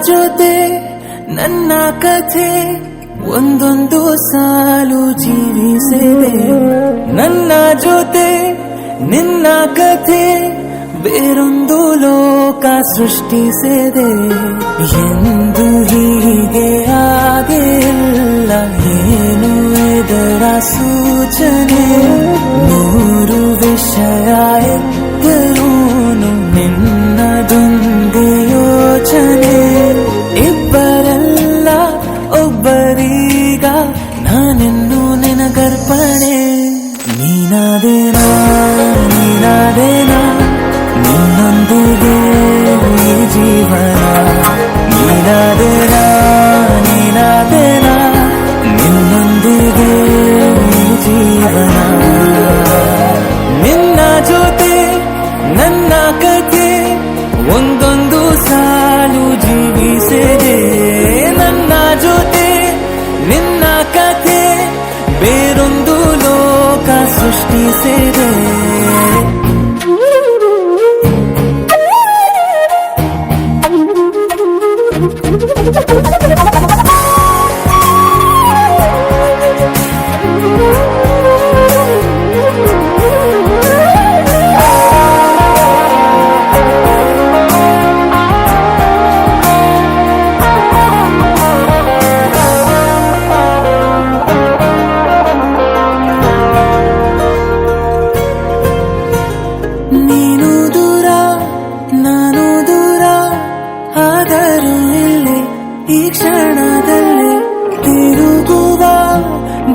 ಜೊತೆ ನನ್ನ ಕಥೆ ಒಂದೊಂದು ಸಾಲು ಜೀವಿಸಿದೆ. ನನ್ನ ಜೊತೆ ನಿನ್ನ ಕಥೆ ಬೇರೊಂದು ಲೋಕ ಸೃಷ್ಟಿಸಿದೆ. ಎಂದು ಹೀಗೆ ಆಗಿಲ್ಲ, ಏನು ಇದರ ಸೂಚನೆ? ನೂರು ವಿಷಯ ಇದ್ದರೂನು ನಿನ್ನದೊಂದೇ ಯೋಚನೆ. ಇಬ್ಬರಲ್ಲ ಒಬ್ಬರೀಗ ನಾನಿನ್ನು ನಿನಗರ್ಪಣೆ. ನೀನಾದೇನಾ ನೀನಾದೇನಾ ನಿನ್ನೊಂದಿಗೆ ಈ ಜೀವನ. ನೀನಾದೇನಾ ನೀನಾದೇನಾ ನಿನ್ನೊಂದಿಗೆ ಈ ಜೀವನ. ನಿನ್ನ ಜೊತೆ ನನ್ನ ಕಥೆ ಒಂದೊಂದು ಸಾಲು ಜೀವಿಸಿದೆ. ನನ್ನ ಜೊತೆ ನಿನ್ನ ಕಥೆ ಬೇರೊಂದು ಲೋಕ ಸೃಷ್ಟಿಸಿದೆ. ನೀನು ದೂರ ನಾನು ದೂರ ಆದರೂ ಇಲ್ಲಿ ಈ ಕ್ಷಣದಲ್ಲಿ ತಿರುಗುವ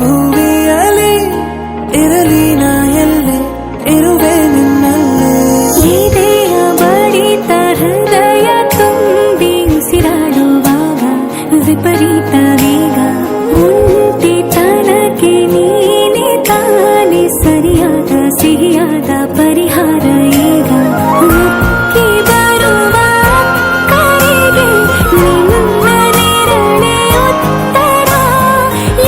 ಭೂಮಿಯಲ್ಲಿ ಇರಲಿ ನಾ ಎಲ್ಲೆ ಇರುವೆ ನಿನ್ನಲ್ಲೇ. ಎದೆಯ ಬಡಿತ ಹೃದಯ ತುಂಬಿ ಉಸಿರಾಡುವಾಗ ವಿಪರೀತ ವೇಗ. ಒಂಟಿತನಕ್ಕೆ ನೀನೆ ತಾನೆ ಸರಿಯಾದ ಸಿಹಿಯಾದ ಪರಿಹಾರ ಈಗ. ಉಕ್ಕಿ ಬರುವ ಕರೆಗೆ ನಿನ್ನ ನೆರಳೆ ಉತ್ತರ.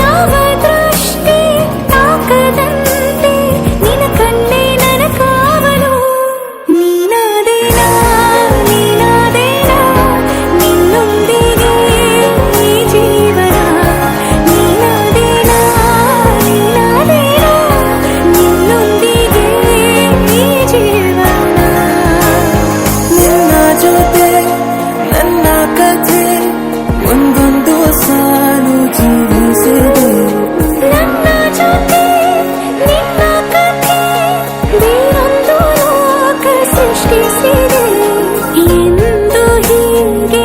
ಯಾವ ದೃಷ್ಟಿ ತಾಕದಂತೆ ನಿನ ಕಣ್ಣೆ ನನ್ನ ಕಾವಲು. ನೀನಾದೇನಾ ನೀನಾದೇನಾ ನಿನ್ನೊಂದಿಗೆ ಈ ಜೀವನ. ನೀನಾದೇನಾ ನೀನಾದೇನಾ ನಿನ್ನೊಂದಿಗೆ ಈ ಜೀವನ. ನಿನ್ನ ಜೊತೆ ನನ್ನ ಕಥೆ ಒಂದೊಂದು ಸಾಲು ಜೀವಿಸಿದೆ. ನನ್ನ ಜೊತೆ ನಿನ್ನ ಕಥೆ ಬೇರೊಂದು ಲೋಕ ಸೃಷ್ಟಿಸಿದೆ. ಎಂದು ಹೀಗೆ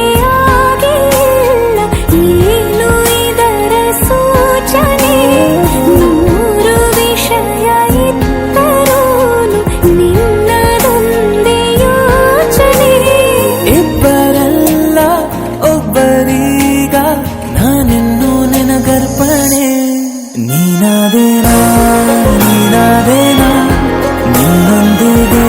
ಆಗಿಲ್ಲ, ಏನು ಇದರ ಸೂಚನೆ? ನೂರು ವಿಷಯ ಇದ್ದರೂನು ನಿನ್ನದೊಂದೇ ಯೋಚನೆ. ಇಬ್ಬರಲ್ಲ ಒಬ್ಬರೀಗ ನಾನಿನ್ನು ನಿನಗರ್ಪಣೆ. ನೀನಾದೇನಾ ನೀನಾದೇನಾ ನಿನ್ನೊಂದಿಗೆ